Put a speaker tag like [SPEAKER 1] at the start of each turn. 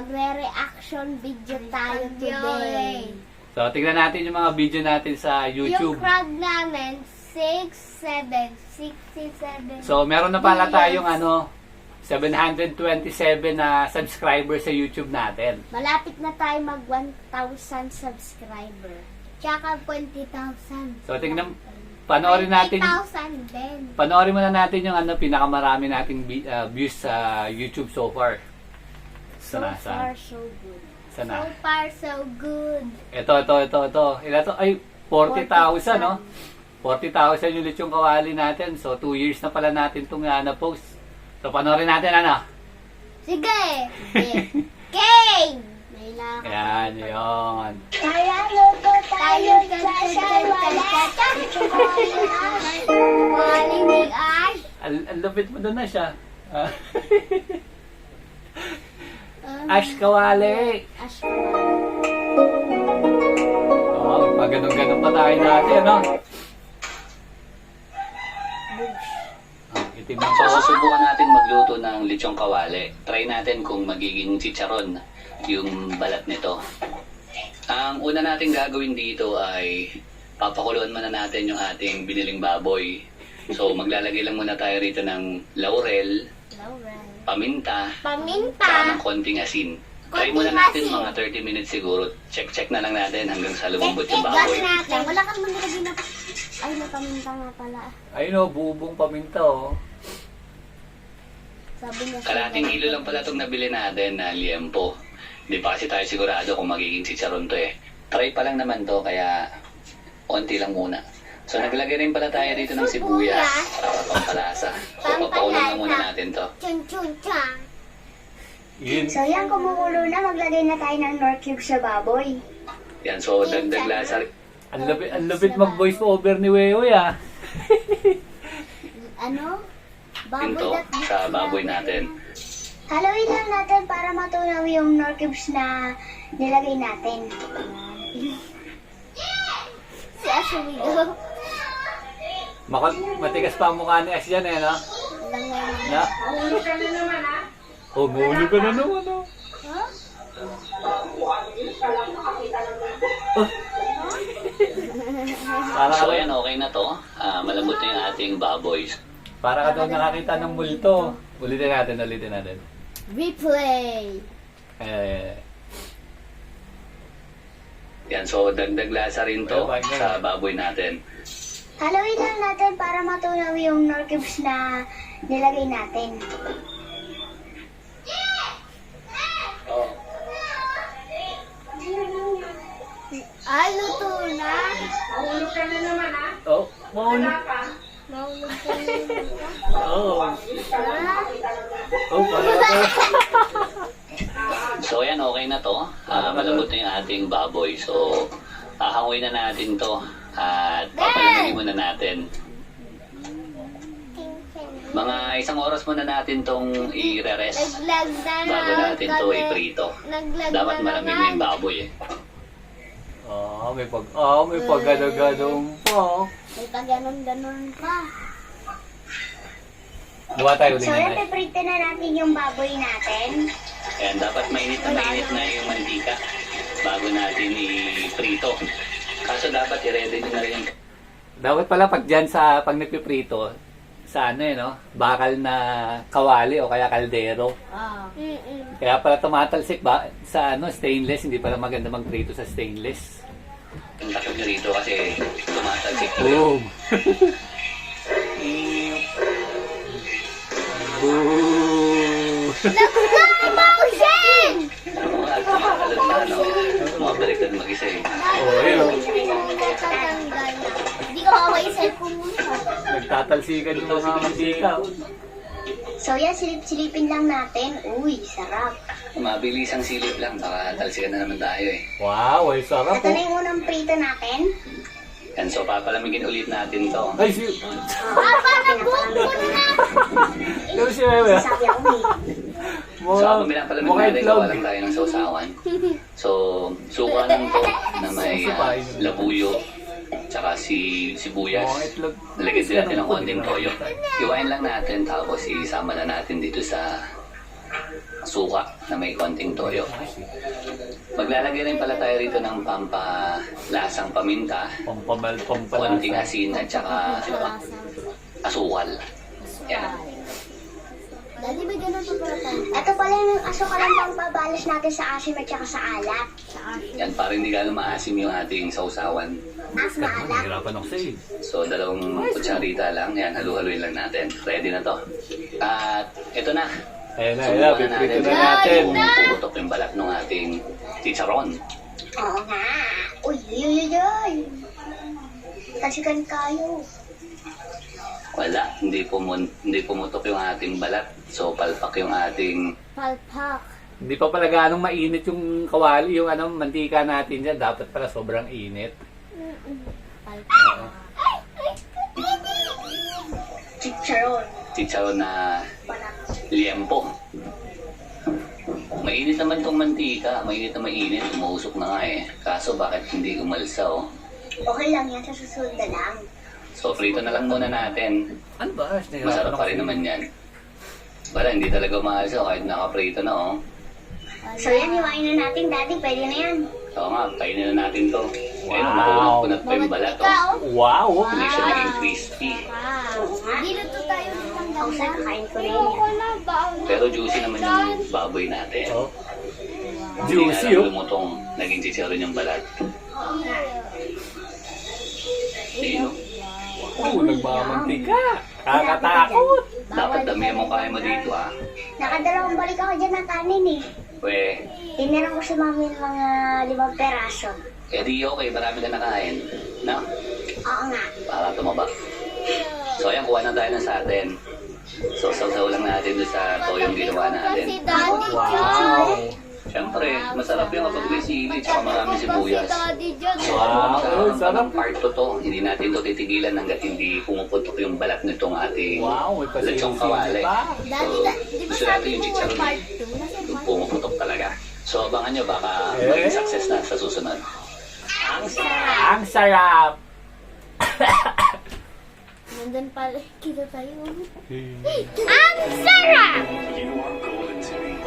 [SPEAKER 1] Magre-reaction video tayo today.
[SPEAKER 2] So, tignan natin yung mga video natin sa
[SPEAKER 1] Yung
[SPEAKER 2] YouTube.
[SPEAKER 1] crowd namin, 67.
[SPEAKER 2] So, meron na pala tayong 727 na subscribers sa YouTube natin.
[SPEAKER 1] Malapit na tayo mag 1,000 subscriber. Tsaka 20,000.
[SPEAKER 2] So, tignan, panoorin natin.
[SPEAKER 1] 20,000 din.
[SPEAKER 2] Panoorin muna natin yung pinakamarami nating views sa YouTube so far.
[SPEAKER 1] So far, so good.
[SPEAKER 2] Sana.
[SPEAKER 1] So far, so good.
[SPEAKER 2] Ito. Ilan to? Ay, 40,000, no? 40,000 yung lechong kawali natin. So, 2 years na pala natin itong na-post. So, panoorin natin,
[SPEAKER 1] Sige! King! May lakad.
[SPEAKER 2] Ayan, yun.
[SPEAKER 1] Kaya luto tayo sa Wali ni Ash.
[SPEAKER 2] Ang lupit mo doon na siya. Ash Kawali.
[SPEAKER 1] Ash
[SPEAKER 2] Oh, pag ganun-ganun pa tayo natin, no? Itim na
[SPEAKER 3] So, susubukan natin magluto ng lechong kawali. Try natin kung magiging chicharon yung balat nito. Ang una natin gagawin dito ay papakuluan muna natin yung ating biniling baboy. So, maglalagay lang muna tayo rito ng laurel, paminta, saka ng konting asin. Try muna natin mga 30 minutes siguro. Check na lang natin hanggang sa lumambot yung baboy.
[SPEAKER 1] natin. Wala kang manilagay na... Ay, napaminta nga pala.
[SPEAKER 2] ayun, oh, bubong paminta, oh.
[SPEAKER 1] Sabi niya
[SPEAKER 3] Kalating kilo lang pala itong nabili natin na liempo. Hindi pa kasi tayo sigurado kung magiging chicharon to eh. Try pa lang naman to, kaya onti lang muna. So naglagay rin pala tayo dito ng sibuyas para pampalasa. So papakulan na muna natin to.
[SPEAKER 1] Chun-chun-chun.
[SPEAKER 2] Yun.
[SPEAKER 4] So yan, kumukulo na, maglagay na tayo ng nor cube sa baboy.
[SPEAKER 3] Yan, so dagdag lasa.
[SPEAKER 2] Ang lupit mag-voice over ni Weoy, ah.
[SPEAKER 1] Ano?
[SPEAKER 3] Ito sa baboy natin.
[SPEAKER 4] Haluin lang natin para matunaw yung nor cubes na nilagay natin.
[SPEAKER 1] Si Ashumigo.
[SPEAKER 2] Matigas pa ang mukha ni Ash yan, eh, no? Na?
[SPEAKER 1] Ulo ka na naman, ha?
[SPEAKER 2] Oh, ngulo ka na naman, oh.
[SPEAKER 1] Huh?
[SPEAKER 2] Para
[SPEAKER 3] So ayan, okay na to. Malambot na yung ating baboy.
[SPEAKER 2] Para ka daw nakakita ng multo. Ulitin natin.
[SPEAKER 1] Replay.
[SPEAKER 3] Yan, so dagdag lasa rin to sa baboy natin.
[SPEAKER 4] Haluin lang natin para matunaw yung nor cubes na nilagay natin.
[SPEAKER 1] Ay, luto na.
[SPEAKER 2] Oh, maulog.
[SPEAKER 1] Maulog ka na naman.
[SPEAKER 2] Oh.
[SPEAKER 1] Ha?
[SPEAKER 2] Oh, para.
[SPEAKER 3] So ayan, okay na to. Malambot na yung ating baboy. So hahanguin na natin to. At papalamigin muna natin. Mga 1 oras muna natin tong i-rest
[SPEAKER 1] Naglag na
[SPEAKER 3] bago natin to iprito.
[SPEAKER 1] Naglag
[SPEAKER 3] Dapat
[SPEAKER 1] na
[SPEAKER 3] malamig na
[SPEAKER 1] naman.
[SPEAKER 3] yung baboy eh.
[SPEAKER 2] May pag-gano-ganon pa.
[SPEAKER 1] May pag-ganon-ganon pa.
[SPEAKER 2] Gawa tayo ulit
[SPEAKER 4] So yan,
[SPEAKER 2] na.
[SPEAKER 4] piprito na natin yung baboy natin.
[SPEAKER 3] Ayan, dapat mainit na yung mantika bago natin i-prito. Kaso dapat i-ready nyo na rin yung
[SPEAKER 2] Dapat pala pag nagpiprito, sa bakal na kawali o kaya kaldero. Kaya pala tumatalsik ba sa stainless, hindi pala maganda magprito sa stainless.
[SPEAKER 3] takip nyo rito kasi tumatalsik po.
[SPEAKER 2] Boom! Boom!
[SPEAKER 1] Motion!
[SPEAKER 3] At tumatalon na mabaliktad mag-isa eh.
[SPEAKER 2] Oh, ayun.
[SPEAKER 1] Tatanggal na. Hindi ko hawa yung cellphone mo.
[SPEAKER 2] Nagtatalsikan yung mga mantika.
[SPEAKER 4] So yan, silip-silipin lang natin. Uy, sarap.
[SPEAKER 3] Mabilis ang silip lang, baka talsikan na naman tayo eh.
[SPEAKER 2] Wow, ay sarap
[SPEAKER 4] Ito
[SPEAKER 2] po.
[SPEAKER 4] na yung unang prito natin.
[SPEAKER 3] Yan, so papalamigin ulit natin to.
[SPEAKER 2] Ay, si...
[SPEAKER 1] Papa, nagbukod na!
[SPEAKER 2] Yung si Wewe.
[SPEAKER 4] Sabi ako eh.
[SPEAKER 3] So habang pinapalamig
[SPEAKER 2] Mga
[SPEAKER 3] natin,
[SPEAKER 2] itlog.
[SPEAKER 3] gawa lang tayo ng sausawan. So, sukanan to na may labuyo, tsaka sibuyas.
[SPEAKER 2] Mga itlog.
[SPEAKER 3] Nalagyan din natin ng konting toyo. Iwain lang natin, tapos isama na natin dito sa suka na may konting toyo. Maglalagay rin pala tayo rito ng pampalasang paminta, konting asin at saka asukal. Yan.
[SPEAKER 1] Daddy, may ganun pa pala tayo.
[SPEAKER 4] Ito pala yung asukalan pang pabalas natin sa asim at saka sa alat.
[SPEAKER 3] Yan, para hindi gano'ng maasim yung ating sausawan.
[SPEAKER 4] Mas maalat.
[SPEAKER 2] Hirapan ako sa'yo.
[SPEAKER 3] So, 2 kutsarita lang. Yan, halu-haluin lang natin. Ready na to. At ito na.
[SPEAKER 2] Ayan na,
[SPEAKER 3] Subukan na
[SPEAKER 2] piprito na natin.
[SPEAKER 3] kung pumutok yung balat ng ating chicharon.
[SPEAKER 4] Oo nga. Uy, uy, uy, uy. Kasikan kayo.
[SPEAKER 3] Wala, hindi pumutok yung ating balat. So, palpak yung ating...
[SPEAKER 1] Palpak.
[SPEAKER 2] Hindi pa pala ganong mainit yung kawali, yung mantika natin dyan. Dapat pala sobrang init.
[SPEAKER 1] Palpak.
[SPEAKER 4] Chicharon.
[SPEAKER 3] chicharon na
[SPEAKER 4] Panak.
[SPEAKER 3] liempo. Mainit naman tong mantika. Mainit na mainit. Umuusok na nga eh. Kaso bakit hindi umalsa oh?
[SPEAKER 4] Okay lang yan, sa susunod na lang.
[SPEAKER 3] So, prito na lang muna natin.
[SPEAKER 2] Ano ba?
[SPEAKER 3] Masarap pa rin naman yan. Wala, hindi talaga umalsa kahit nakaprito na oh.
[SPEAKER 4] So yan, iwain na natin, Daddy. Pwede na yan.
[SPEAKER 3] Oo nga, kainin na natin to. Ayun,
[SPEAKER 2] Wow.
[SPEAKER 3] makunat-kunat pa yung balat oh.
[SPEAKER 2] Wow!
[SPEAKER 3] Hindi siya naging crispy.
[SPEAKER 1] Wow. Dito tayo ng
[SPEAKER 4] Ako sa kakain ko rin yan.
[SPEAKER 1] Ayoko na ba?
[SPEAKER 3] Pero juicy naman yung baboy natin.
[SPEAKER 2] Oh.
[SPEAKER 3] Hindi
[SPEAKER 2] Juicy
[SPEAKER 3] nga lang
[SPEAKER 2] oh.
[SPEAKER 3] lumutong naging chicharon yung balat. Sino?
[SPEAKER 2] Oh, nagmamantika. Kakatakot.
[SPEAKER 3] Dapat damihan mo kaya mo dito ha.
[SPEAKER 4] Nakadalawang balik ako dyan ng kanin eh.
[SPEAKER 3] We,
[SPEAKER 4] Tinirang ko si Mami ng mga 5 peraso.
[SPEAKER 3] di okay, marami ka nakain. No?
[SPEAKER 4] Oo nga.
[SPEAKER 3] Para tumaba. So ayan, kuha na tayo ng sa atin. So sausaw lang natin doon sa toyong ginawa
[SPEAKER 1] Kasi
[SPEAKER 3] natin.
[SPEAKER 1] Daddy
[SPEAKER 2] Wow!
[SPEAKER 1] John.
[SPEAKER 3] Siyempre, masarap yung kapag may sili tsaka marami sibuyas.
[SPEAKER 1] Daddy John.
[SPEAKER 2] Wow, sarap.
[SPEAKER 3] Part 2 to. Hindi natin to titigilan hanggat hindi pumuputok yung balat nitong ating
[SPEAKER 2] Wow, may
[SPEAKER 3] lechong
[SPEAKER 2] pasili-sili
[SPEAKER 3] kawali.
[SPEAKER 2] pa.
[SPEAKER 1] Daddy, di ba
[SPEAKER 3] Gusto
[SPEAKER 1] sabi
[SPEAKER 3] natin yung
[SPEAKER 1] mo
[SPEAKER 3] chicharon
[SPEAKER 1] part
[SPEAKER 3] eh.
[SPEAKER 1] 2? Nasa
[SPEAKER 3] Yung
[SPEAKER 1] part
[SPEAKER 3] pumuputok talaga. So abangan nyo, baka
[SPEAKER 2] Eh?
[SPEAKER 3] maging success na sa susunod.
[SPEAKER 2] Ang sarap!
[SPEAKER 1] Nandun pala. Kita tayo. Ang sarap!